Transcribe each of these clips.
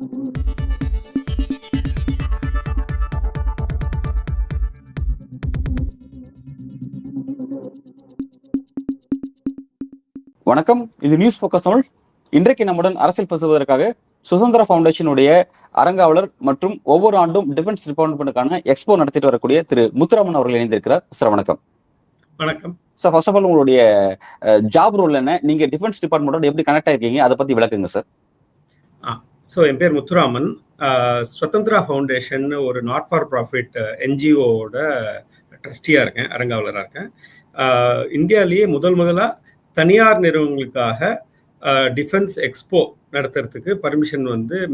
வணக்கம், இது news focus Tamil. இன்றைக்கு நம்முடன் அரசியல் பேசுவதற்காக சுதந்திர ஃபவுண்டேஷனுடைய அரங்காவலர் மற்றும் ஒவ்வொரு ஆண்டும் டிஃபென்ஸ் டிபார்ட்மெண்ட்டுக்கான எக்ஸ்போ நடத்திட்டு வரக்கூடிய திரு முத்துராமன் அவர்கள் இணைந்திருக்கிறார். சார் வணக்கம். வணக்கம் சார், ஃபர்ஸ்ட் ஆஃப் ஆல் உங்களுடைய ஜாப் ரோல் என்ன, நீங்க டிஃபென்ஸ் டிபார்ட்மெண்டோட எப்படி கனெக்ட் ஆயிருக்கீங்க, அதை பத்தி விளக்குங்க சார். என் பேர் முத்துராமன். சுதந்திரா ஃபவுண்டேஷன் ஒரு நாட் ஃபார் ப்ராஃபிட் என்ஜிஓட ட்ரஸ்டியாக இருக்கேன், அரங்காவலராக இருக்கேன். இந்தியாவிலேயே முதலாக தனியார் நிறுவனங்களுக்காக டிஃபென்ஸ் எக்ஸ்போ நடத்துறதுக்கு பர்மிஷன்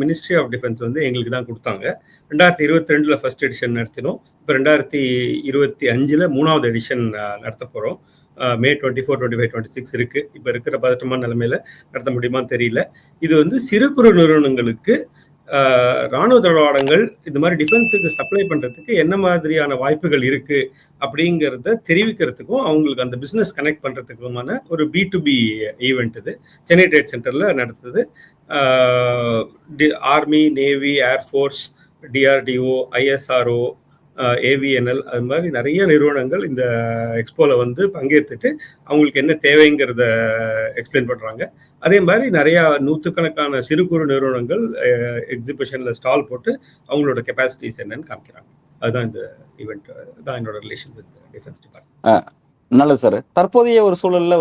மினிஸ்ட்ரி ஆஃப் டிஃபென்ஸ் எங்களுக்கு தான் கொடுத்தாங்க. 2022 ஃபர்ஸ்ட் எடிஷன் நடத்தினோம். இப்போ 2025 3வது எடிஷன் நடத்த போகிறோம். May 24, 25, 26 இருக்கு. இப்போ இருக்கிற பதட்டமான நிலைமையில நடத்த முடியுமான்னு தெரியல. இது சிறு குறு நிறுவனங்களுக்கு ராணுவ தளவாடங்கள் இந்த மாதிரி டிஃபென்ஸுக்கு சப்ளை பண்றதுக்கு என்ன மாதிரியான வாய்ப்புகள் இருக்கு அப்படிங்கிறத தெரிவிக்கிறதுக்கும் அவங்களுக்கு அந்த பிசினஸ் கனெக்ட் பண்றதுக்குமான ஒரு B2B ஈவெண்ட். இது சென்னை ட்ரேட் சென்டர்ல நடத்துது. Army, navy, air force, DRDO, ISRO, AVNL அது மாதிரி நிறைய நிறுவனங்கள் இந்த எக்ஸ்போல பங்கேற்றுட்டு அவங்களுக்கு என்ன தேவைங்கிறத எக்ஸ்பிளைன் பண்றாங்க. அதே மாதிரி நிறைய நூற்றுக்கணக்கான சிறு குறு நிறுவனங்கள் எக்ஸிபிஷன்ல ஸ்டால் போட்டு அவங்களோட கெப்பாசிட்டிஸ் என்னன்னு காமிக்கிறாங்க. அதுதான் இந்த ஈவெண்ட் தான் என்னோட ரிலேஷன் வித் டிஃபென்ஸ் டிபார்ட்மெண்ட். நல்லது சார். தற்போதைய ஒரு சூழல்ல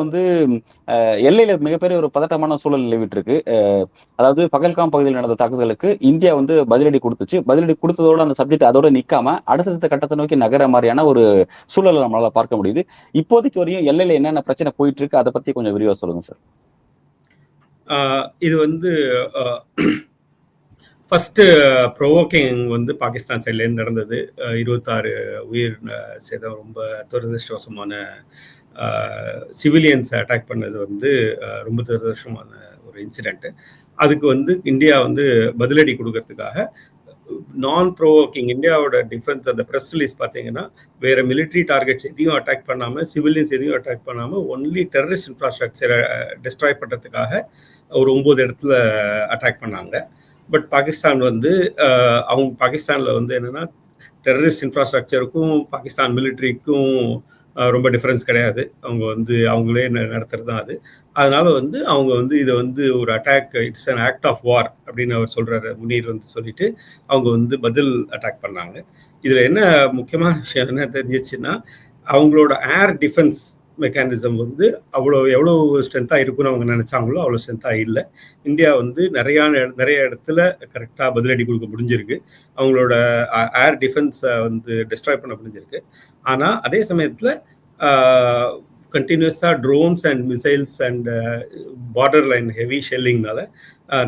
எல்லையில மிகப்பெரிய ஒரு பதட்டமான சூழல் நிலவிட்டு இருக்கு. அதாவது பகல்காம் பகுதியில் நடந்த தாக்குதலுக்கு இந்தியா பதிலடி கொடுத்துச்சு. பதிலடி கொடுத்ததோட அந்த சப்ஜெக்ட் அதோட நிக்காம அடுத்தடுத்த கட்டத்தை நோக்கி நகர மாதிரியான ஒரு சூழலை நம்மளால பார்க்க முடியுது. இப்போதைக்கு வரையும் எல்லையில என்னென்ன பிரச்சனை போயிட்டு இருக்கு, அதை பத்தி கொஞ்சம் விரிவா சொல்லுங்க சார். இது ஃபர்ஸ்ட் ப்ரோவோக்கிங் பாகிஸ்தான் சைட்லேருந்து நடந்தது. 26 உயிர் சேதம், ரொம்ப துரதிருஷ்டவசமான சிவிலியன்ஸ் அட்டாக் பண்ணது ரொம்ப துரதிருஷ்டமான ஒரு இன்சிடென்ட். அதுக்கு இந்தியா பதிலடி கொடுக்கறதுக்காக நான் ப்ரோவோக்கிங் இந்தியாவோட டிஃபென்ஸ் அந்த ப்ரெஸ் ரிலீஸ் பார்த்தீங்கன்னா வேற மிலிட்ரி டார்கெட்ஸ் எதையும் அட்டாக் பண்ணாமல், சிவிலியன்ஸ் எதையும் அட்டாக் பண்ணாமல் ஒன்லி டெரரிஸ்ட் இன்ஃப்ராஸ்ட்ரக்சரை டிஸ்ட்ராய் பண்ணுறதுக்காக ஒரு 9 இடத்துல அட்டாக் பண்ணாங்க. பட் பாகிஸ்தான் அவங்க பாகிஸ்தானில் என்னன்னா டெரரிஸ்ட் இன்ஃப்ராஸ்ட்ரக்சருக்கும் பாகிஸ்தான் மிலிட்ரிக்கும் ரொம்ப டிஃப்ரென்ஸ் கிடையாது. அவங்க அவங்களே நடத்துறது தான் அது. அதனால அவங்க இதை ஒரு attack, it's an act of war அப்படின்னு அவர் சொல்றாரு. முனீர் சொல்லிட்டு அவங்க பதில் அட்டாக் பண்ணாங்க. இதுல என்ன முக்கியமான விஷயம் என்ன தெரிஞ்சிச்சுன்னா, அவங்களோட ஏர் டிஃபென்ஸ் மெக்கானிசம் எவ்வளோ ஸ்ட்ரென்த்தாக இருக்குன்னு அவங்க நினைச்சாங்களோ அவ்வளோ ஸ்ட்ரென்த்தாக இல்லை. இந்தியா நிறைய இடத்துல கரெக்டாக பதிலடி கொடுக்க முடிஞ்சிருக்கு. அவங்களோட ஏர் டிஃபென்ஸை டிஸ்ட்ராய் பண்ண முடிஞ்சிருக்கு. ஆனால் அதே சமயத்தில் கண்டினியூஸாக drones and missiles and border line heavy ஷெல்லிங்னால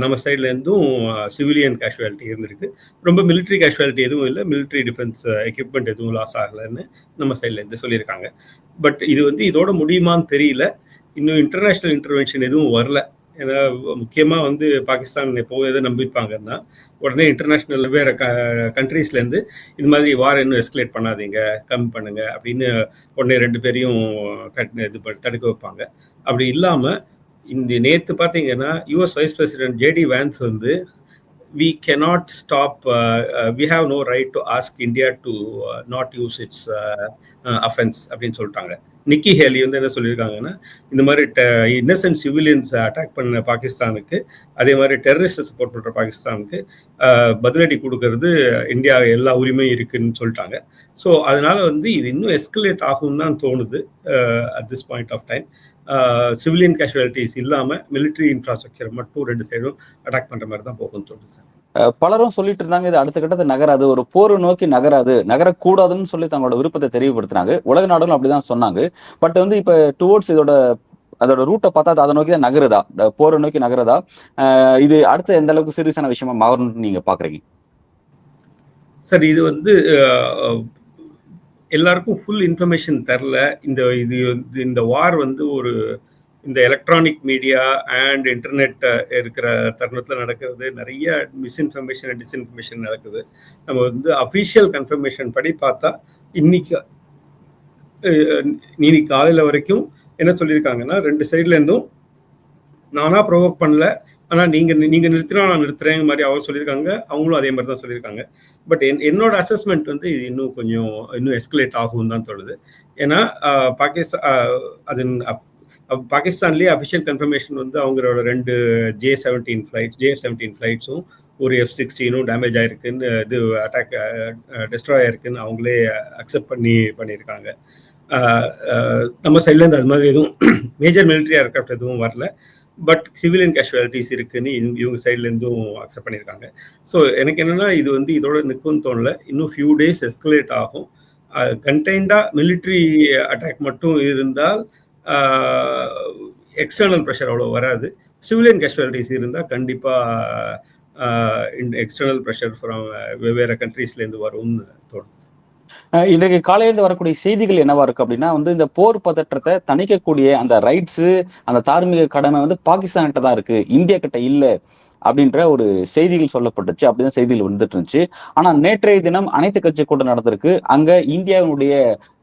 நம்ம சைட்லேருந்தும் சிவிலியன் கேஷுவாலிட்டி இருந்திருக்கு. ரொம்ப மிலிட்ரி கேஷுவாலிட்டி எதுவும் இல்லை, மிலிட்ரி டிஃபென்ஸ் எக்யூப்மெண்ட் எதுவும் லாஸ் ஆகலைன்னு நம்ம சைட்லேருந்து சொல்லியிருக்காங்க. பட் இது இதோட முடியுமான்னு தெரியல. இன்னும் இன்டர்நேஷ்னல் இன்டர்வென்ஷன் எதுவும் வரல. ஏன்னா முக்கியமாக பாகிஸ்தான் எப்போ எதை நம்பிப்பாங்கன்னா, உடனே இன்டர்நேஷ்னல் வேறு கண்ட்ரீஸ்லேருந்து இது மாதிரி வார் இன்னும் எஸ்கலேட் பண்ணாதீங்க, கம்மி பண்ணுங்க அப்படின்னு உடனே 2 பேரையும் தடுக்க வைப்பாங்க. அப்படி இல்லாமல் நேற்று பார்த்தீங்கன்னா US vice president JD Vance we cannot stop, we have no right to ask India to not use its offense அப்படின்னு சொல்லிட்டாங்க. நிக்கி ஹேலி என்ன சொல்லியிருக்காங்கன்னா, இந்த மாதிரி இன்னசென்ட் சிவிலியன்ஸ் அட்டாக் பண்ண பாகிஸ்தானுக்கு, அதே மாதிரி டெரரிஸ்ட் சப்போர்ட் பண்ணுற பாகிஸ்தானுக்கு பதிலடி கொடுக்கறது இந்தியா எல்லா உரிமையும் இருக்குன்னு சொல்லிட்டாங்க. ஸோ அதனால இது இன்னும் எஸ்கலேட் ஆகும் தான் தோணுது at this point of time. Civilian casualties இல்லாமல் மிலிட்ரி இன்ஃப்ராஸ்ட்ரக்சர் மட்டும் 2 சைடும் அட்டாக் பண்ணுற மாதிரி தான் போகும்னு தோணுது சார். பலரும் சொல்லிட்டு இருந்தாங்க, இது அடுத்த கட்டத்தை நகராது, ஒரு போர் நோக்கி நகரக்கூடாதுன்னு சொல்லி தங்களோட விருப்பத்தை தெரியப்படுத்தினாங்க. உலக நாடுகளும் அப்படிதான் சொன்னாங்க. பட் இப்ப டுவோர்ட்ஸ் அதோட ரூட்டை பார்த்தா அதை நோக்கி தான் நகருதா, போரை நோக்கி நகருதா? இது அடுத்த எந்த அளவுக்கு சீரியஸான விஷயமா மாறணும்னு நீங்க பாக்குறீங்க சார்? இது எல்லாருக்கும் ஃபுல் இன்ஃபர்மேஷன் தரல. இந்த வார் ஒரு இந்த எலக்ட்ரானிக் மீடியா அண்ட் இன்டர்நெட் இருக்கிற தருணத்தில் நடக்கிறது. நிறைய மிஸ்இன்ஃபர்மேஷன் அண்ட் டிஸ்இன்ஃபர்மேஷன் நடக்குது. நம்ம அஃபிஷியல் கன்ஃபர்மேஷன் படி பார்த்தா இன்னைக்கு காலையில் வரைக்கும் என்ன சொல்லியிருக்காங்கன்னா, 2 சைட்லேருந்தும் நானா ப்ரொவோக் பண்ணல, ஆனால் நீங்கள் நிறுத்தினா நான் நிறுத்துறேங்க மாதிரி அவர் சொல்லியிருக்காங்க, அவங்களும் அதே மாதிரி தான் சொல்லியிருக்காங்க. பட் என்னோட அசஸ்மெண்ட் வந்து இது இன்னும் எஸ்கலேட் ஆகும்னு தான் தோணுது. ஏன்னா பாகிஸ்தான்லேயே அஃபிஷியல் கன்ஃபர்மேஷன் வந்து அவங்களோட 2 J-17 ஃப்ளைட்ஸும் ஒரு F-16 டேமேஜ் ஆயிருக்குன்னு, இது அட்டாக் டெஸ்ட்ராய் ஆயிருக்குன்னு அவங்களே அக்செப்ட் பண்ணியிருக்காங்க. நம்ம சைட்லேருந்து அது மாதிரி எதுவும் மேஜர் மிலிட்ரி ஏர்கிராஃப்ட் எதுவும் வரல. பட் சிவிலியன் கேஷுவாலிட்டிஸ் இருக்குன்னு இவங்க சைட்லேருந்தும் அக்செப்ட் பண்ணியிருக்காங்க. ஸோ எனக்கு என்னென்னா இது வந்து இதோட நிற்கும்னு தோணல. இன்னும் ஃபியூ டேஸ் எஸ்கலேட் ஆகும். கண்டெய்ன்டாக மிலிட்ரி அட்டாக் மட்டும் இருந்தால் எக்ஸ்டர்னல் ப்ரெஷர் அவ்வளோ வராது. சிவிலியன் கேஷுவாலிட்டிஸ் இருந்தால் கண்டிப்பாக எக்ஸ்டர்னல் ப்ரெஷர் ஃப்ரம் வெவ்வேறு கண்ட்ரீஸ்லேருந்து வரும்னு தோணுது. இன்றைக்கு காலையிலிருந்து வரக்கூடிய செய்திகள் என்னவா இருக்கு அப்படின்னா வந்து இந்த போர் பதற்றத்தை தணிக்கக்கூடிய அந்த ரைட்ஸ், அந்த தார்மீக கடமை வந்து பாகிஸ்தான் கிட்ட தான் இருக்கு, இந்தியா கிட்ட இல்ல அப்படின்ற ஒரு செய்திகள் சொல்லப்பட்டுச்சு. அப்படிதான் செய்திகள் வந்துட்டு இருந்துச்சு. ஆனா நேற்றைய தினம் அனைத்து கட்சி கூட்டம் நடந்திருக்கு. அங்க இந்தியாவுடைய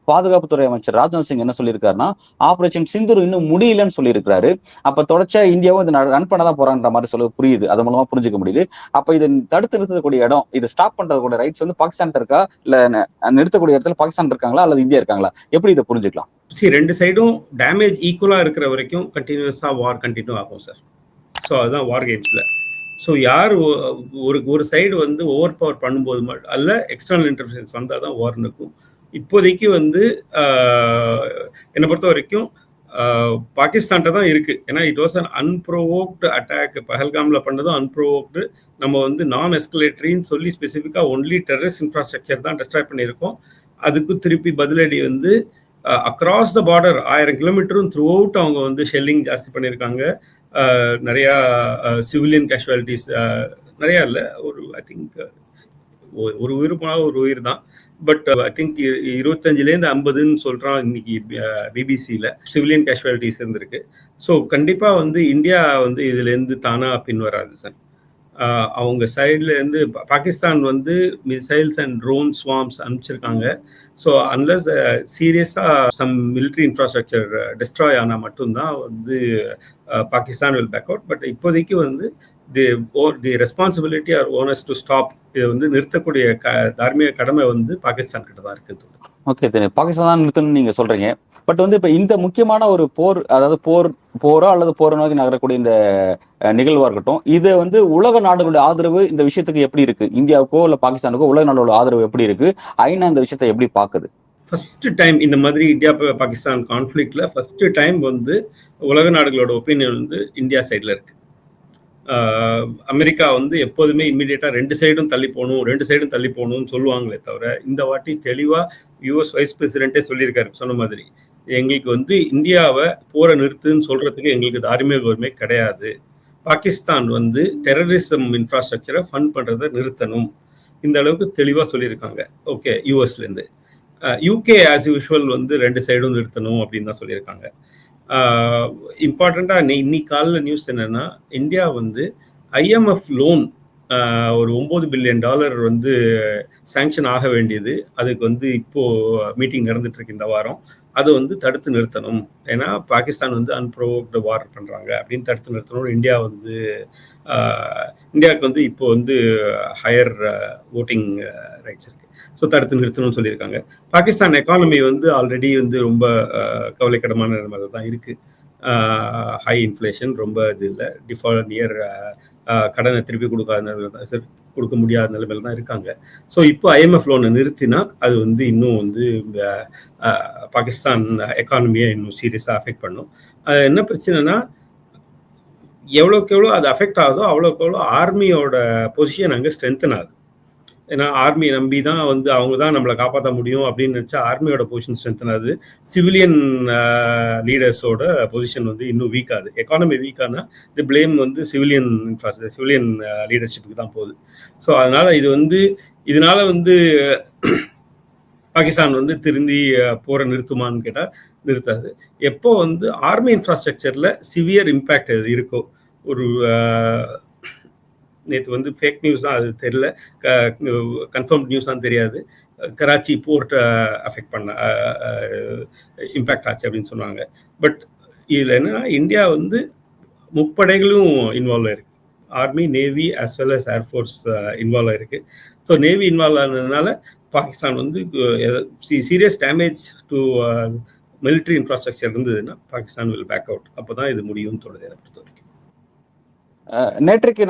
பாதுகாப்புத்துறை அமைச்சர் ராஜ்நாத் சிங் என்ன சொல்லியிருக்காருன்னா, ஆபரேஷன் சிந்தூர் இன்னும் முடியலன்னு சொல்லியிருக்காரு. அப்ப தொடர்ச்சியா இந்தியாவும் இதை ரன் பண்ண தான் போறான்ற மாதிரி சொல்ல புரியுது. அது மூலமா புரிஞ்சுக்க முடியுது. அப்ப இதை தடுத்து நிறுத்தக்கூடிய இடம், இதை ஸ்டாப் பண்றதுக்கூடிய ரைட்ஸ் வந்து பாகிஸ்தான் இருக்கா, இல்ல நிறுத்தக்கூடிய இடத்துல பாகிஸ்தான் இருக்காங்களா அல்லது இந்தியா இருக்காங்களா, எப்படி இதை புரிஞ்சுக்கலாம்? ரெண்டு சைடும் டேமேஜ் ஈக்குவலா இருக்கிற வரைக்கும் கண்டினியூஸா வார் கண்டினியூ ஆகும் சார். ஸோ அதுதான் வார் கேம்ஸ்ல. ஸோ யார் ஒரு சைடு வந்து ஓவர் பவர் பண்ணும்போது அல்ல எக்ஸ்டர்னல் இன்டர்ஃபரன்ஸ் வந்தால் தான் வார் நிற்கும். இப்போதைக்கு வந்து என்னை பொறுத்த வரைக்கும் பாகிஸ்தான்கிட்ட தான் இருக்கு. ஏன்னா it was an unprovoked attack. பஹல்காம்ல பண்ணதும் அன்ப்ரோவோக்டு. நம்ம வந்து நான் எஸ்கலேட்டரின்னு சொல்லி ஸ்பெசிஃபிக்கா ஒன்லி டெரரிஸ்ட் இன்ஃப்ராஸ்ட்ரக்சர் தான் டெஸ்ட்ராய் பண்ணியிருக்கோம். அதுக்கு திருப்பி பதிலடி வந்து அக்ராஸ் த பார்டர் 1000 கிலோமீட்டரும் த்ரூ அவுட் அவங்க வந்து ஷெல்லிங் ஜாஸ்தி பண்ணியிருக்காங்க. நிறையா சிவிலியன் கேஷுவாலிட்டிஸ் நிறையா இல்லை, ஒரு ஐ திங்க் ஒரு உயிர் போனால் ஒரு உயிர் தான். பட் ஐ திங்க் 25லேருந்து 50ன்னு சொல்கிறான் இன்னைக்கு பிபிசியில் சிவிலியன் கேஷுவாலிட்டிஸ் இருந்திருக்கு. ஸோ கண்டிப்பாக வந்து இந்தியா வந்து இதுலேருந்து தானாக பின் வராது சார். அவங்க சைட்லேருந்து பாகிஸ்தான் வந்து மிசைல்ஸ் அண்ட் ட்ரோன் ஸ்வாம்ஸ் அனுப்பிச்சிருக்காங்க. ஸோ அன்லஸ் சீரியஸாக சம் மிலிட்ரி இன்ஃப்ராஸ்ட்ரக்சர் டெஸ்ட்ராய் ஆனால் மட்டும்தான் வந்து Pakistan will back out. But இப்போதைக்கு வந்து the responsibility are owners to stop, இதை வந்து நிறுத்தக்கூடிய தார்மீக கடமை வந்து பாகிஸ்தான் கிட்ட தான் இருக்குது. ஓகே, பாகிஸ்தான் தான் நிறுத்தணும்னு நீங்க சொல்றீங்க. பட் வந்து இப்ப இந்த முக்கியமான ஒரு போர், அதாவது போரோ அல்லது போரை நோக்கி நகரக்கூடிய இந்த நிகழ்வா இருக்கட்டும், இது வந்து உலக நாடுகளுடைய ஆதரவு இந்த விஷயத்துக்கு எப்படி இருக்கு? இந்தியாவுக்கோ இல்ல பாகிஸ்தானுக்கோ உலக நாடுகளோட ஆதரவு எப்படி இருக்கு? ஐநா இந்த விஷயத்தை எப்படி பாக்குது? ஃபர்ஸ்ட் டைம் இந்த மாதிரி இந்தியா பாகிஸ்தான் கான்ஃபிளிக்ட்ல ஃபர்ஸ்ட் டைம் வந்து உலக நாடுகளோட ஒப்பீனியன் வந்து இந்தியா சைட்ல இருக்கு. அமெரிக்கா வந்து எப்போதுமே இம்மிடியேட்டா ரெண்டு சைடும் தள்ளி போகணும்னு சொல்லுவாங்களே தவிர, இந்த வாட்டி தெளிவா யூஎஸ் வைஸ் பிரசிடென்ட்டே சொல்லியிருக்காரு. சொன்ன மாதிரி எங்களுக்கு வந்து இந்தியாவை போரை நிறுத்துன்னு சொல்றதுக்கு எங்களுக்கு தார்மீக கிடையாது. பாகிஸ்தான் வந்து டெரரிசம் இன்ஃப்ராஸ்ட்ரக்சரை ஃபண்ட் பண்றதை நிறுத்தணும், இந்த அளவுக்கு தெளிவா சொல்லியிருக்காங்க. ஓகே, யூஎஸ்லேருந்து யூகே ஆஸ் யூஷுவல் வந்து ரெண்டு சைடும் நிறுத்தணும் அப்படின்னு தான் சொல்லியிருக்காங்க. இம்பார்ட்டண்டா இன்னைக்கு காலையில் நியூஸ் என்னன்னா, இந்தியா வந்து ஐஎம்எஃப் லோன் ஒரு $9 பில்லியன் வந்து சாங்ஷன் ஆக வேண்டியது, அதுக்கு வந்து இப்போ மீட்டிங் நடந்துட்டு இருக்கு இந்த வாரம். அதை வந்து தடுத்து நிறுத்தணும். ஏன்னா பாகிஸ்தான் வந்து அன்ப்ரோவோக்டு வார் பண்றாங்க அப்படின்னு தடுத்து நிறுத்தணும். இந்தியாவுக்கு வந்து இப்போ வந்து ஹையர் ஓட்டிங் ரைட்ஸ் இருக்கு. ஸோ தடுத்து நிறுத்தணும்னு சொல்லியிருக்காங்க. பாகிஸ்தான் எக்கானமி வந்து ஆல்ரெடி வந்து ரொம்ப கவலைக்கிடமான நிலைமையில தான் இருக்கு. ஹை இன்ஃப்ளேஷன், ரொம்ப இது இல்லை, டிஃபால்ட் நியர் கடனை திருப்பி கொடுக்க முடியாத நிலைமையில தான் இருக்காங்க. ஸோ இப்போ ஐஎம்எஃப் லோனை நிறுத்தினா அது வந்து இன்னும் வந்து பாகிஸ்தான் எக்கானமியை இன்னும் சீரியஸாக அஃபெக்ட் பண்ணும். என்ன பிரச்சனைனா, எவ்வளோக்கு எவ்வளோ அது அஃபெக்ட் ஆகுதோ அவ்வளோக்கு எவ்வளோ ஆர்மியோட பொசிஷன் அங்கே ஸ்ட்ரென்தன் ஆகுது. ஏன்னா ஆர்மி நம்பி தான் வந்து அவங்க தான் நம்மளை காப்பாற்ற முடியும் அப்படின்னு நினச்சா ஆர்மியோட பொசிஷன் ஸ்ட்ரென்தன் ஆகுது. சிவிலியன் லீடர்ஸோட பொசிஷன் வந்து இன்னும் வீக் ஆகுது. எக்கானமி வீக்கானா தி பிளேம் வந்து சிவிலியன் லீடர்ஷிப்புக்கு தான் போகுது. ஸோ இதனால வந்து பாகிஸ்தான் வந்து திருந்தி போரை நிறுத்துமான்னு கேட்டால் நிறுத்தாது. எப்போ வந்து ஆர்மி இன்ஃப்ராஸ்ட்ரக்சரில் சிவியர் இம்பேக்ட் இருக்கோ, ஒரு நேற்று வந்து ஃபேக் நியூஸ் தான், அது தெரியல, கன்ஃபார்ம் நியூஸ் தான் தெரியாது, கராச்சி போர்ட் அஃபெக்ட் பண்ண இம்பேக்ட் ஆச்சு அப்படின்னு சொன்னாங்க. பட் இதில் என்னன்னா, இந்தியா வந்து முப்படைகளும் இன்வால்வ் ஆயிருக்கு. Army, navy as well as air force involve ஆயிருக்கு. ஸோ நேவி இன்வால்வ் ஆனதுனால பாகிஸ்தான் வந்து serious damage to military infrastructure இருந்ததுன்னா பாகிஸ்தான் வில் பேக் அவுட். அப்போதான் இது முடியும்னு தோணுது எனக்கு பொறுத்த வரைக்கும். நேற்றைக்கு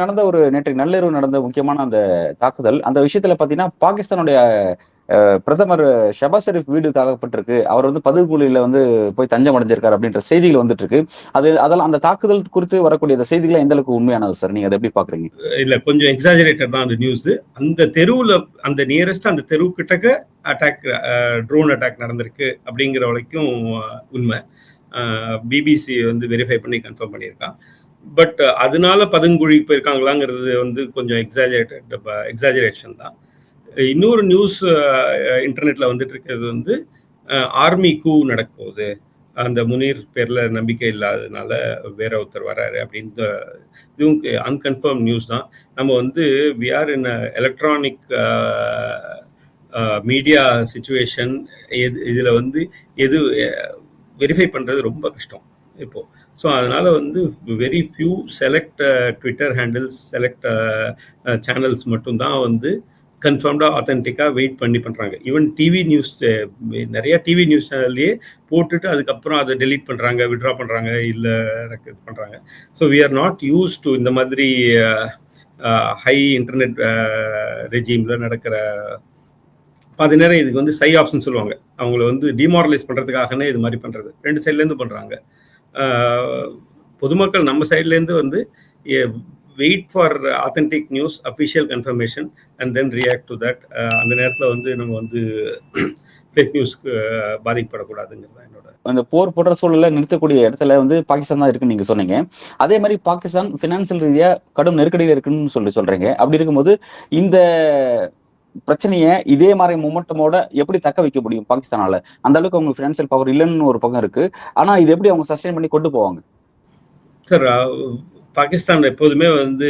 நள்ளிரவு நடந்த முக்கியமான அந்த தாக்குதல், அந்த விஷயத்துல பாத்தீங்கன்னா பாகிஸ்தானுடைய பிரதமர் ஷபாஸ் ஷெரீப் வீடு தாக்கப்பட்டிருக்கு, அவர் வந்து பதுகுழியில வந்து போய் தஞ்சம் அடைஞ்சிருக்காரு அப்படின்ற செய்திகள் வந்துட்டு இருக்கு. அதெல்லாம் அந்த தாக்குதல் குறித்து வரக்கூடிய அந்த செய்திகள் எந்த அளவுக்கு உண்மையானது சார்? நீங்க அதை எப்படி பாக்குறீங்க? இல்ல, கொஞ்சம் எக்ஸாஜரேட்டட் தான் அந்த நியூஸ். அந்த தெருவுல, அந்த நியரஸ்ட் அந்த தெரு கிட்டக்க அட்டாக், ட்ரோன் அட்டாக் நடந்திருக்கு அப்படிங்கிற வரைக்கும் உண்மை. பிபிசி வந்து வெரிஃபை பண்ணி கன்ஃபார்ம் பண்ணியிருக்கான். பட் அதனால பதுங்குழி போயிருக்காங்களாங்கிறது வந்து கொஞ்சம் எக்ஸாஜரேஷன் தான். இன்னொரு நியூஸ் இன்டர்நெட்ல வந்துட்டு இருக்கிறது வந்து ஆர்மி கூ நடக்க போகுது, அந்த முனீர் பேர்ல நம்பிக்கை இல்லாததுனால வேற ஒருத்தர் வராரு அப்படின்னு. இதுவும் அன்கன்ஃபர்ம் நியூஸ் தான். நம்ம வந்து we are in electronic media situation. இதுல வந்து எது வெரிஃபை பண்றது ரொம்ப கஷ்டம் இப்போ. ஸோ அதனால வந்து very few select Twitter handles, select channels மட்டும்தான் வந்து கன்ஃபார்ம்டா ஆத்தென்டிக்காக வெயிட் பண்ணி பண்ணுறாங்க. ஈவன் டிவி நியூஸ், நிறைய டிவி நியூஸ் சேனல்லையே போட்டுட்டு அதுக்கப்புறம் அதை டெலீட் பண்ணுறாங்க, விட்ரா பண்ணுறாங்க, இல்லை இது பண்ணுறாங்க. So we are not use to இந்த மாதிரி ஹை இன்டர்நெட் ரெஜீமில் நடக்கிற. பாதி நேரம் இதுக்கு வந்து சை ஆப்ஷன் சொல்லுவாங்க, அவங்கள வந்து டிமாரலைஸ் பண்ணுறதுக்காகனே இது மாதிரி பண்ணுறது. ரெண்டு சைட்லேருந்து பண்ணுறாங்க. பொதுமக்கள் நம்ம சைட்லேருந்து வந்து wait for authentic news, official confirmation and then react to that. அந்த நேரத்தில் வந்து நம்ம வந்து ஃபேக் நியூஸ்க்கு பாதிக்கப்படக்கூடாதுங்கிறது என்னோட. அந்த போர் போன்ற சூழலை நிறுத்தக்கூடிய இடத்துல வந்து பாகிஸ்தான் தான் இருக்குன்னு நீங்க சொன்னீங்க. அதே மாதிரி பாகிஸ்தான் பினான்சியல் ரீதியா கடும் நெருக்கடியில் இருக்குன்னு சொல்றீங்க. அப்படி இருக்கும்போது இந்த பிரச்சனையை இதே மாதிரி மொமெண்டமோட எப்படி தக்க வைக்க முடியும் பாகிஸ்தானால? அந்த அளவுக்கு அவங்க பினான்சியல் பவர் இல்லைன்னு ஒரு பக்கம் இருக்கு. ஆனா இது எப்படி அவங்க சஸ்டைன் பண்ணி கொண்டு போவாங்க சார்? பாகிஸ்தான் எப்போதுமே வந்து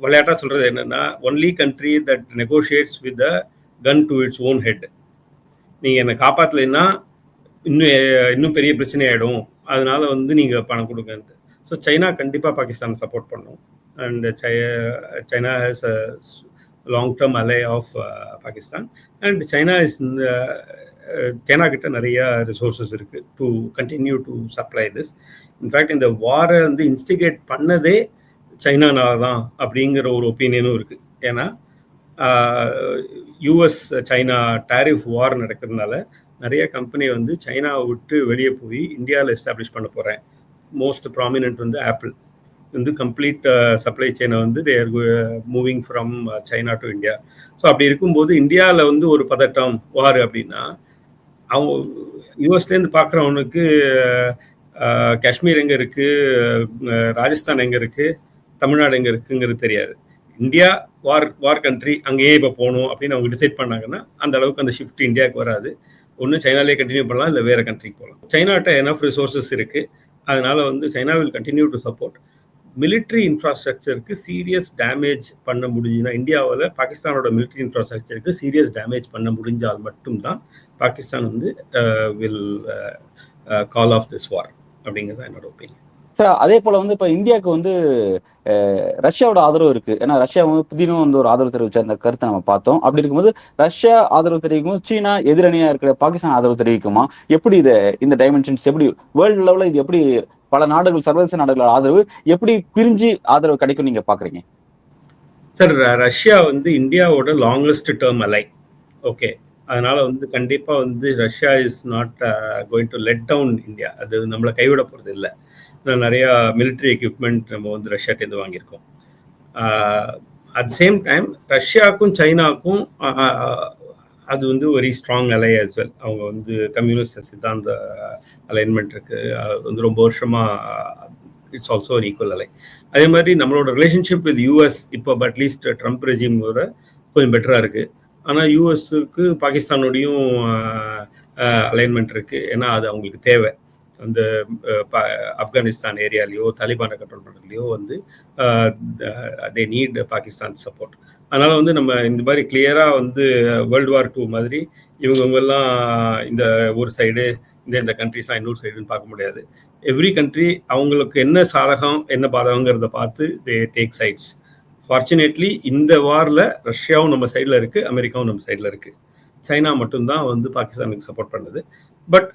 விளையாட்டா சொல்றது என்னன்னா, only country that negotiates with the gun to its own head. நீங்க என்னை காப்பாற்றலைன்னா இன்னும் பெரிய பிரச்சனை ஆயிடும், அதனால வந்து நீங்க பணம் கொடுங்கன்ட்டு. ஸோ சைனா கண்டிப்பா பாகிஸ்தான் சப்போர்ட் பண்ணும். And China has a long-term அலை ஆஃப் பாகிஸ்தான். அண்ட் சைனா கிட்ட நிறைய ரிசோர்ஸஸ் இருக்கு to continue to supply this. In fact இந்த வாரை வந்து இன்ஸ்டிகேட் பண்ணதே சைனானால தான் அப்படிங்கிற ஒரு ஒப்பீனியனும் இருக்கு. ஏன்னா யூஎஸ் சைனா டாரிஃப் வார் நடக்கிறதுனால நிறைய கம்பெனி வந்து சைனாவை விட்டு வெளியே போய் இந்தியாவில் எஸ்டாப்ளிஷ் பண்ண போகிறேன். மோஸ்ட் ப்ராமினென்ட் வந்து ஆப்பிள் வந்து கம்ப்ளீட் சப்ளை செயினை வந்து they are moving from China to India. So அப்படி இருக்கும்போது இந்தியாவில் வந்து ஒரு பதட்டம் வார் அப்படின்னா, அவங்க யூஎஸ்லேருந்து பார்க்குறவனுக்கு காஷ்மீர் எங்கே இருக்குது, ராஜஸ்தான் எங்கே இருக்குது, தமிழ்நாடு எங்கே இருக்குங்கிறது தெரியாது. இந்தியா வார் கண்ட்ரி, அங்கேயே இப்போ போகணும் அப்படின்னு அவங்க டிசைட் பண்ணாங்கன்னா அந்த அளவுக்கு அந்த ஷிஃப்ட் இந்தியாவுக்கு வராது. ஒன்று சைனாலே கண்டினியூ பண்ணலாம், இல்லை வேறு கண்ட்ரிக்கு போகலாம். சைனாட்ட எனஃப் ரிசோர்ஸஸ் இருக்குது, அதனால வந்து China will continue to support. Military இன்ஃப்ராஸ்ட்ரக்சருக்கு சீரியஸ் டேமேஜ் பண்ண முடிஞ்சுன்னா, இந்தியாவில் பாகிஸ்தானோட மிலிட்ரி இன்ஃப்ராஸ்ட்ரக்சருக்கு சீரியஸ் டேமேஜ் பண்ண முடிஞ்சால் மட்டும்தான் பாகிஸ்தான் வந்து will call off this war அப்படிங்கிறது என்னோட ஒப்பீனியன். சார் அதே போல வந்து இப்போ இந்தியாவுக்கு வந்து ரஷ்யாவோட ஆதரவு இருக்கு. ஏன்னா ரஷ்யா வந்து புதினும் வந்து ஒரு ஆதரவு தெரிவிச்ச அந்த கருத்தை நம்ம பார்த்தோம். அப்படி இருக்கும்போது ரஷ்யா ஆதரவு தெரிவிக்கும், சீனா எதிரணியா இருக்கிற பாகிஸ்தான் ஆதரவு தெரிவிக்குமா? எப்படி இந்த டைமென்ஷன்ஸ் எப்படி வேர்ல்டு லெவலில் இது எப்படி பல நாடுகள், சர்வதேச நாடுகள் ஆதரவு எப்படி பிரிஞ்சு ஆதரவு கிடைக்கும் நீங்க பாக்குறீங்க? சார் ரஷ்யா வந்து இந்தியாவோட லாங்கஸ்ட் டேர்ம் அலை. ஓகே, அதனால வந்து கண்டிப்பா வந்து Russia is not going to let down India. அது நம்மளை கைவிட போறது இல்லை. நிறைய மிலிட்ரி எக்யூப்மெண்ட் நம்ம வந்து ரஷ்யாட்டேருந்து வாங்கியிருக்கோம். அட் சேம் டைம் ரஷ்யாவுக்கும் சைனாவுக்கும் அது வந்து வெரி ஸ்ட்ராங் அலை ஆஸ் வெல். அவங்க வந்து கம்யூனிஸ்ட் சித்தாந்த அலைன்மெண்ட் இருக்கு, அது வந்து ரொம்ப வருஷமா இட்ஸ் ஆல்சோ ஒரு ஈக்குவல் அலை. அதே மாதிரி நம்மளோட ரிலேஷன்ஷிப் வித் யூஎஸ் இப்போ அட்லீஸ்ட் ட்ரம்ப் ரெஜிமோட கொஞ்சம் பெட்டராக இருக்கு. ஆனால் யூஎஸ்க்கு பாகிஸ்தானோடையும் அலைன்மெண்ட் இருக்கு. ஏன்னா அது அவங்களுக்கு தேவை. அந்த ஆப்கானிஸ்தான் ஏரியாலேயோ தாலிபானை கண்ட்ரோல் பண்ணுறதுலையோ வந்து தே நீட் பாகிஸ்தான் சப்போர்ட். அதனால வந்து நம்ம இந்த மாதிரி கிளியராக வந்து வேர்ல்டு வார் 2 மாதிரி இவங்கெல்லாம் இந்த ஒரு சைடு, இந்த கண்ட்ரிஸ்லாம் இன்னொரு சைடுன்னு பார்க்க முடியாது. எவ்ரி கண்ட்ரி அவங்களுக்கு என்ன சாதகம் என்ன பாதகங்கிறத பார்த்து தே டேக் சைட்ஸ். ஃபார்ச்சுனேட்லி இந்த வாரில் ரஷ்யாவும் நம்ம சைடில் இருக்குது, அமெரிக்காவும் நம்ம சைடில் இருக்குது. சைனா மட்டும்தான் வந்து பாகிஸ்தானுக்கு சப்போர்ட் பண்ணுது. பட்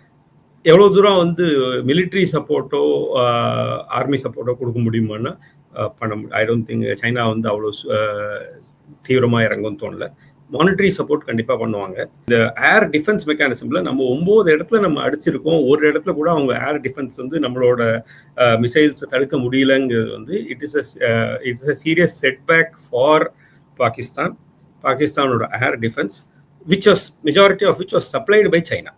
எவ்வளோ தூரம் வந்து மிலிட்ரி சப்போர்ட்டோ ஆர்மி சப்போர்ட்டோ கொடுக்க முடியுமான்னா பண்ண முடியும். ஐ டோன்ட் திங்க் சைனா வந்து அவ்வளோ தீவிரமாக இறங்கும்னு தோணல. மானிட்டரி சப்போர்ட் கண்டிப்பாக பண்ணுவாங்க. இந்த ஏர் டிஃபென்ஸ் மெக்கானிசமில் நம்ம 9 இடத்துல நம்ம அடிச்சிருக்கோம். ஒரு இடத்துல கூட அவங்க ஏர் டிஃபென்ஸ் வந்து நம்மளோட மிசைல்ஸை தடுக்க முடியலங்கிறது வந்து it is a serious setback for Pakistan. பாகிஸ்தானோட air defence majority of which was supplied by China.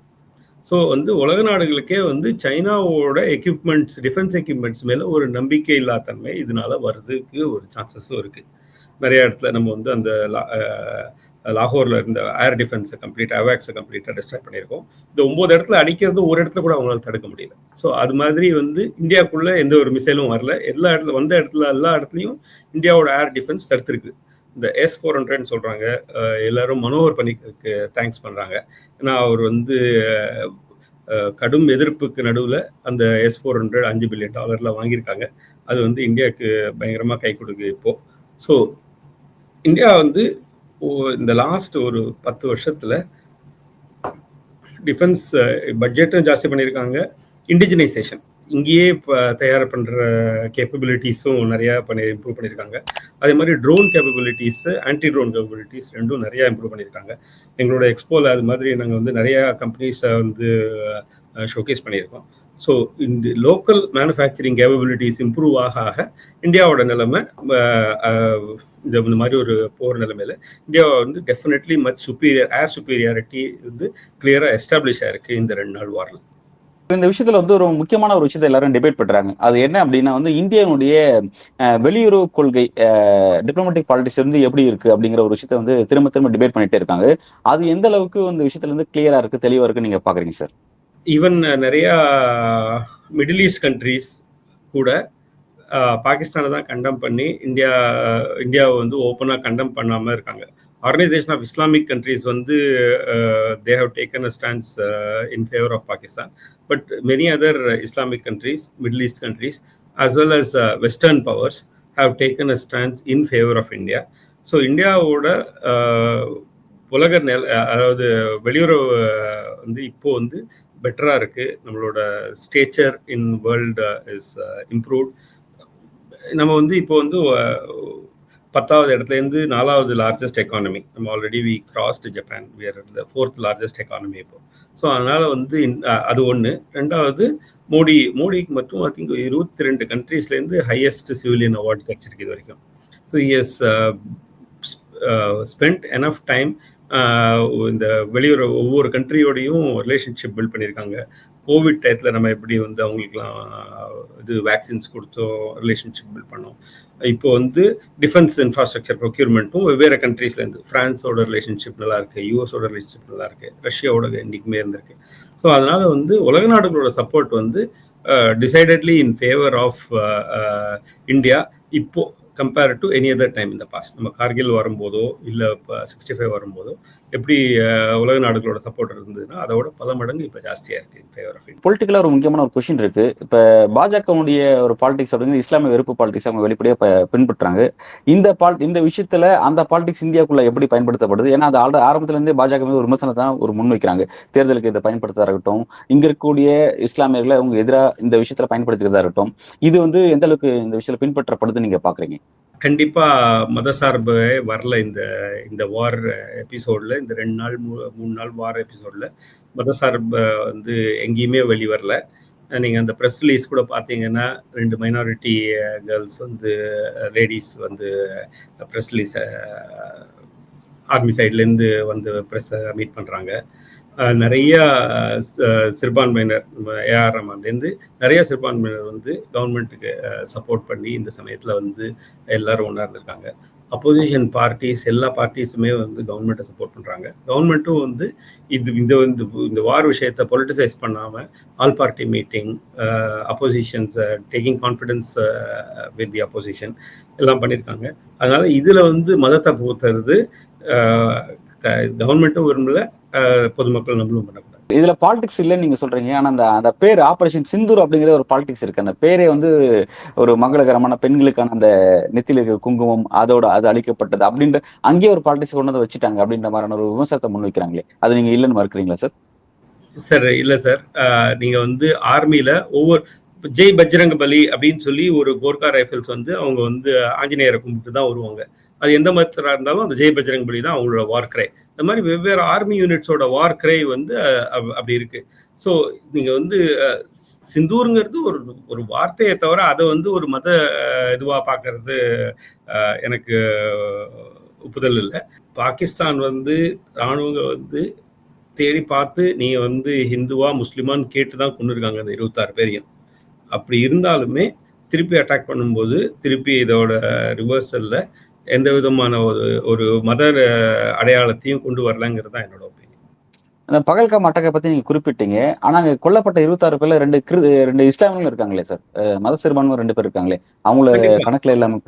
So வந்து உலக நாடுகளுக்கே வந்து சைனாவோட எக்யூப்மெண்ட்ஸ், டிஃபென்ஸ் எக்யூப்மெண்ட்ஸ் மேலே ஒரு நம்பிக்கை இல்லாத தன்மை இதனால வர்றதுக்கு ஒரு சான்சஸும் இருக்குது. நிறைய இடத்துல நம்ம வந்து அந்த லாகூரில் இருந்த ஏர் டிஃபென்ஸை அவாக்ஸை கம்ப்ளீட்டாக டிஸ்ட்ராய் பண்ணியிருக்கோம். இந்த 9 இடத்துல அடிக்கிறது ஒரு இடத்துல கூட அவங்களால தடுக்க முடியல. ஸோ அது மாதிரி வந்து இந்தியாவுக்குள்ளே எந்த ஒரு மிசைலும் வரல. எல்லா இடத்துலையும் இந்தியாவோட ஏர் டிஃபென்ஸ் தடுத்துருக்கு. இந்த S-400 சொல்கிறாங்க, எல்லாரும் மனோகர் பணிக்கு தேங்க்ஸ் பண்ணுறாங்க. ஏன்னா அவர் வந்து கடும் எதிர்ப்புக்கு நடுவில் அந்த S-400 $5 பில்லியன் வாங்கியிருக்காங்க. அது வந்து இந்தியாவுக்கு பயங்கரமாக கை கொடுக்கு இப்போது. ஸோ இந்தியா வந்து இந்த லாஸ்ட் ஒரு 10 வருஷத்தில் டிஃபென்ஸ் பட்ஜெட்டும் ஜாஸ்தி பண்ணியிருக்காங்க. இண்டிஜினைசேஷன் இங்கேயே இப்போ தயார் பண்ணுற கேப்பபிலிட்டிஸும் நிறையா இம்ப்ரூவ் பண்ணியிருக்காங்க. அதே மாதிரி drone capabilities, anti drone capabilities ரெண்டும் நிறையா இம்ப்ரூவ் பண்ணியிருக்காங்க. எங்களோட எக்ஸ்போவில் அது மாதிரி நாங்கள் வந்து நிறையா கம்பெனிஸை வந்து ஷோகேஸ் பண்ணியிருக்கோம். ஸோ இந்த லோக்கல் மேனுஃபேக்சரிங் கேப்பபிலிட்டிஸ் இம்ப்ரூவ் ஆக இந்தியாவோட நிலைமை இந்த மாதிரி ஒரு போர் நிலைமையில இந்தியா வந்து டெஃபினெட்லி மச் ஏர் சுப்பீரியாரிட்டி வந்து கிளியராக எஸ்டாப்ளிஷ் ஆயிருக்கு இந்த 2 நாள் வாரில். இந்த விஷயத்துல வந்து ஒரு முக்கியமான ஒரு விஷயத்தை எல்லாரும் டிபேட் பண்றாங்க. அது என்ன அப்படின்னா வந்து இந்தியாவுடைய வெளியுறவு கொள்கை, டிப்ளமேட்டிக் பாலிடிக்ஸ் வந்து எப்படி இருக்கு அப்படிங்கிற ஒரு விஷயத்த வந்து திரும்ப திரும்ப டிபேட் பண்ணிட்டே இருக்காங்க. அது எந்த அளவுக்கு இந்த விஷயத்துல இருந்து கிளியரா இருக்கு, தெளிவா இருக்கு நீங்க பாக்குறீங்க சார்? ஈவன் நிறையா மிடில் ஈஸ்ட் கண்ட்ரீஸ் கூட பாகிஸ்தானை தான் கண்டம் பண்ணி இந்தியாவை வந்து ஓப்பனாக கண்டம் பண்ணாமல் இருக்காங்க. ஆர்கனைசேஷன் ஆஃப் இஸ்லாமிக் கண்ட்ரீஸ் வந்து they have taken a stance in favor of Pakistan, but many other Islamic countries, Middle East countries, as well as Western powers have taken a stance in favor of India. So இந்தியாவோட உலக அதாவது வெளியுறவு வந்து இப்போ வந்து பெட்டராக இருக்குது. நம்மளோட stature in world is improved. நம்ம வந்து இப்போ வந்து 10வது இடத்துலேருந்து 4வது லார்ஜஸ்ட் எக்கானமி. நம்ம already we crossed Japan, we are the 4th largest economy இப்போ. ஸோ அதனால் வந்து அது ஒன்று. 2வது மோடிக்கு மட்டும் ஐ திங்க் 22 கண்ட்ரீஸ்லேருந்து ஹையஸ்ட் சிவிலியன் அவார்டு கிடச்சிருக்கு இது வரைக்கும். So he has spent enough time இந்த வெளியுறவு ஒவ்வொரு கண்ட்ரியோடையும் ரிலேஷன்ஷிப் பில்ட் பண்ணியிருக்காங்க. கோவிட் டயத்தில் நம்ம எப்படி வந்து அவங்களுக்குலாம் இது வேக்சின்ஸ் கொடுத்தோம், ரிலேஷன்ஷிப் பில்ட் பண்ணோம். இப்போ வந்து டிஃபென்ஸ் இன்ஃப்ராஸ்ட்ரக்சர் ப்ரொக்யூர்மெண்ட்டும் வெவ்வேறு கண்ட்ரீஸ்லேருந்து ஃப்ரான்ஸோட ரிலேஷன்ஷிப் நல்லா இருக்குது, யூஎஸோட ரிலேஷன்ஷிப் நல்லா இருக்குது, ரஷ்யாவோட என்றைக்குமே இருந்திருக்கு. ஸோ அதனால் வந்து உலக நாடுகளோட சப்போர்ட் வந்து டிசைடட்லி இன் ஃபேவர் ஆஃப் இந்தியா இப்போ compare to any other time இந்த பாஸ்ட். நம்ம கார்கில் வரும்போதோ இல்லை இப்போ 65 வரும்போதோ எப்படி உலக நாடுகளோட சப்போர்ட் இருந்ததுன்னா அதோட 10 மடங்கு இப்போ ஜாஸ்தியாக இருக்குது இன் ஃபேவர் ஆஃப் இந்தியா. பொலிட்டிக்கலாக ஒரு முக்கியமான ஒரு கொஸ்டின் இருக்கு. இப்போ பாஜகவுடைய ஒரு பாலிடிக்ஸ் அப்படிங்கிறது இஸ்லாமிய வெறுப்பு பாலிடிக்ஸ் அவங்க வெளிப்படையாக பின்பற்றுறாங்க. இந்த விஷயத்துல அந்த பாலிடிக்ஸ் இந்தியாவுக்குள்ள எப்படி பயன்படுத்தப்படுது? ஏன்னா அது ஆரம்பத்திலேருந்தே பாஜக மீது ஒரு விமர்சனம் தான் ஒரு முன்வைக்கிறாங்க. தேர்தலுக்கு இதை பயன்படுத்துறதா இருக்கட்டும், இங்க இருக்கக்கூடிய இஸ்லாமியர்களை அவங்க எதிராக இந்த விஷயத்துல பயன்படுத்துகிறதா இருக்கட்டும், இது வந்து எந்த அளவுக்கு இந்த விஷயத்துல பின்பற்றப்படுதுன்னு நீங்க பாக்குறீங்க? கண்டிப்பா மதசார்பு வரல இந்த வார் எபிசோட்ல, இந்த 2 நாள் 3 நாள் வார் எபிசோட்ல மதசார்பு வந்து எங்கேயுமே வெளிவரல. நீங்க அந்த ப்ரெஸ் ரிலீஸ் கூட பார்த்தீங்கன்னா 2 மைனாரிட்டி கேர்ள்ஸ் வந்து லேடிஸ் வந்து ப்ரெஸ் ரிலீஸ் ஆர்மி சைட்லேருந்து வந்து ப்ரெஸ்ஸை மீட் பண்ணுறாங்க. நிறைய சிறுபான்மையினர் ஏஆர் ரஹ்மான்லேருந்து நிறைய சிறுபான்மையினர் வந்து கவர்மெண்ட்டுக்கு சப்போர்ட் பண்ணி இந்த சமயத்தில் வந்து எல்லாரும் ஒன்றா இருந்திருக்காங்க. அப்போசிஷன் பார்ட்டிஸ் எல்லா பார்ட்டிஸுமே வந்து கவர்மெண்ட்டை சப்போர்ட் பண்ணுறாங்க. கவர்மெண்ட்டும் வந்து இந்த வார் விஷயத்தை பொலிட்டிசைஸ் பண்ணாமல் all party meeting, oppositions taking confidence with the opposition எல்லாம் பண்ணியிருக்காங்க. அதனால் இதில் வந்து மதத்தை போத்துறது கவர்மெண்ட்டும் விரும்பல, பொதுமக்கள் நம்மளும் பண்ணக்கூடாது. இதுல பாலிடிக்ஸ் இல்லைன்னு நீங்க சொல்றீங்க. ஆனா அந்த அந்த பேர் ஆபரேஷன் சிந்தூர் அப்படிங்கிற ஒரு பாலிடிக்ஸ் இருக்கு. அந்த பேரே வந்து ஒரு மங்களகரமான பெண்களுக்கான அந்த நெத்தியில இருக்க குங்குமம் அதோட அது அழிக்கப்பட்டது அப்படின்ற அங்கேயே ஒரு பாலிடிக்ஸ் கொண்டு வந்து வச்சுட்டாங்க அப்படின்ற மாதிரியான ஒரு விமர்சனத்தை முன்வைக்கிறாங்களே, அது நீங்க இல்லைன்னு மறுக்கிறீங்களா சார்? சார் இல்ல சார். நீங்க வந்து ஆர்மியில ஒவ்வொரு ஜெய் பஜ்ரங் பலி அப்படின்னு சொல்லி ஒரு கோர்கா ரைஃபிள்ஸ் வந்து அவங்க வந்து ஆஞ்சநேயரை கும்பிட்டு தான் வருவாங்க. அது எந்த மதத்தினரா இருந்தாலும் அந்த ஜெய் பஜ்ரங் பலி தான் அவங்களோட வார் கிரை. இந்த மாதிரி வெவ்வேறு ஆர்மி யூனிட்ஸோட வார் கிரை வந்து அப்படி இருக்கு. ஸோ நீங்க வந்து சிந்தூருங்கிறது ஒரு ஒரு வார்த்தையை தவிர அதை வந்து ஒரு மத இதுவா பார்க்கறது எனக்கு ஒப்புதல் இல்லை. பாகிஸ்தான் வந்து ராணுவங்க வந்து தேடி பார்த்து நீங்க வந்து ஹிந்துவா முஸ்லிமான்னு கேட்டு தான் கொண்டு இருக்காங்க அந்த 26 பேரையும். அப்படி இருந்தாலுமே திருப்பி அட்டாக் பண்ணும்போது திருப்பி இதோட ரிவர்சல்ல எந்த விதமான ஒரு ஒரு மத அடையாளத்தையும் கொண்டு வரலங்கிறது தான் என்னோட ஒப்பீனியன். அந்த பகல்காம் அட்டாக்கை பத்தி நீங்க குறிப்பிட்டீங்க. ஆனா அங்க கொல்லப்பட்ட 26 பேர்ல 2 இஸ்லாமியர்கள் இருக்காங்களே சார். மத சிறுபான்மை 2 பேர் இருக்காங்களே. அவங்கள கண்டிப்பா கணக்குல இல்லாம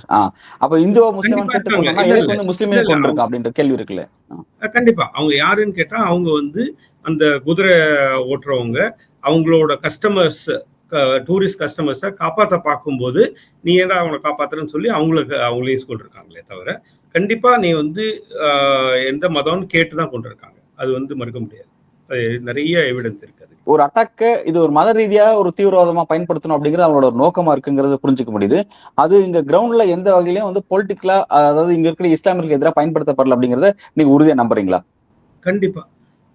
அப்ப இந்துவா முஸ்லிமான்னு கண்டிப்பா கேட்டு இருக்காங்க. கொண்டோம்னா இல்ல எதுக்கு இல்ல வந்து இல்ல முஸ்லிமையும் இல்ல கொண்டிருக்கான் அப்படின்ற கேள்வி இருக்குல்ல. கண்டிப்பா அவங்க யாருன்னு கேட்டா அவங்க வந்து அந்த குதிரை ஓட்டுறவங்க அவங்களோட கஸ்டமர்ஸ் டூரிஸ்ட் கஸ்டமர்ஸை காப்பாற்ற பார்க்கும்போது நீ ஏன்டா அவங்களை காப்பாத்துறன்னு சொல்லி அவங்களையும் சொல்லிருக்காங்களே தவிர கண்டிப்பா நீ வந்து எந்த மதம்னு கேட்டு தான் கொண்டிருக்காங்க. அது வந்து மறுக்க முடியாது. அது நிறைய எவிடன்ஸ் இருக்கு. ஒரு அட்டாக்க இது ஒரு மத ரீதியா ஒரு தீவிரவாதமா பயன்படுத்தணும் அப்படிங்கிறது அவங்களோட ஒரு நோக்கமா இருக்குங்கிறத புரிஞ்சுக்க முடியுது. அது இங்க கிரவுண்ட்ல எந்த வகையிலயும் வந்து பொலிட்டிக்கலா அதாவது இங்க இருக்கிற இஸ்லாமியர்களுக்கு எதிராக பயன்படுத்தப்படல அப்படிங்கறத நீங்க உறுதியா நம்புறீங்களா? கண்டிப்பா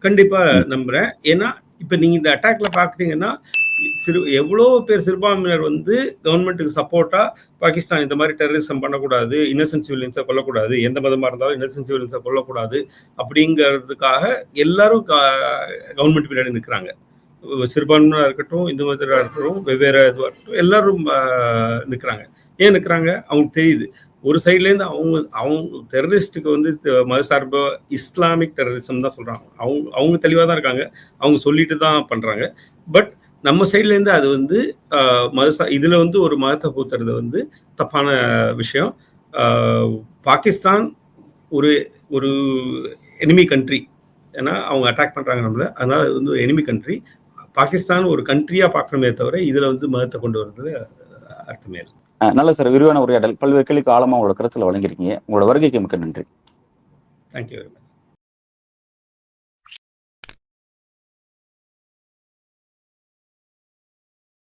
கண்டிப்பா ம். நம்புறேன். ஏன்னா இப்ப நீங்க இந்த அட்டாக்ல பாக்குறீங்கன்னா எவ்வளோ பேர் சிறுபான்மையினர் வந்து கவர்மெண்ட்டுக்கு சப்போர்ட்டா பாகிஸ்தான் இந்த மாதிரி டெரரிசம் பண்ணக்கூடாது, இன்னசென்ட் சிவிலியன்ஸை கொல்லக்கூடாது, எந்த மதமா இருந்தாலும் இன்னசென்ட் சிவிலியன்ஸை கொல்லக்கூடாது அப்படிங்கிறதுக்காக எல்லாரும் கவர்மெண்ட் பின்னாடி நிற்கிறாங்க. சிறுபான்மையா இருக்கட்டும், இந்து மதத்தினராக இருக்கட்டும், வெவ்வேறு இதுவாக இருக்கட்டும், எல்லாரும் நிற்கிறாங்க. ஏன் நிற்கிறாங்க? அவங்களுக்கு தெரியுது. ஒரு சைட்லேருந்து அவங்க அவங்க டெரரிஸ்ட்டுக்கு வந்து மதசார்ப இஸ்லாமிக் டெரரிசம் தான் சொல்றாங்க. அவங்க அவங்க தெளிவாக தான் இருக்காங்க. அவங்க சொல்லிட்டு தான் பண்றாங்க. பட் நம்ம சைட்லேருந்து அது வந்து இதுல வந்து ஒரு மதத்தை பூத்துறது வந்து தப்பான விஷயம். பாகிஸ்தான் ஒரு ஒரு எனிமி கண்ட்ரி. ஏன்னா அவங்க அட்டாக் பண்றாங்க நம்மள. அதனால அது வந்து ஒரு எனிமி கண்ட்ரி. பாகிஸ்தான் ஒரு கண்ட்ரியா பார்க்கணுமே தவிர இதுல வந்து மதத்தை கொண்டு வர்றது அர்த்தமே இல்லை. நல்ல சார். விரிவான உரையாடல். பல்வேறு கேள்விக்கு ஆழமா உங்களோட கருத்துல வழங்கியிருக்கீங்க. உங்களோட வருகைக்கு மிக்க நன்றி. Thank you very much.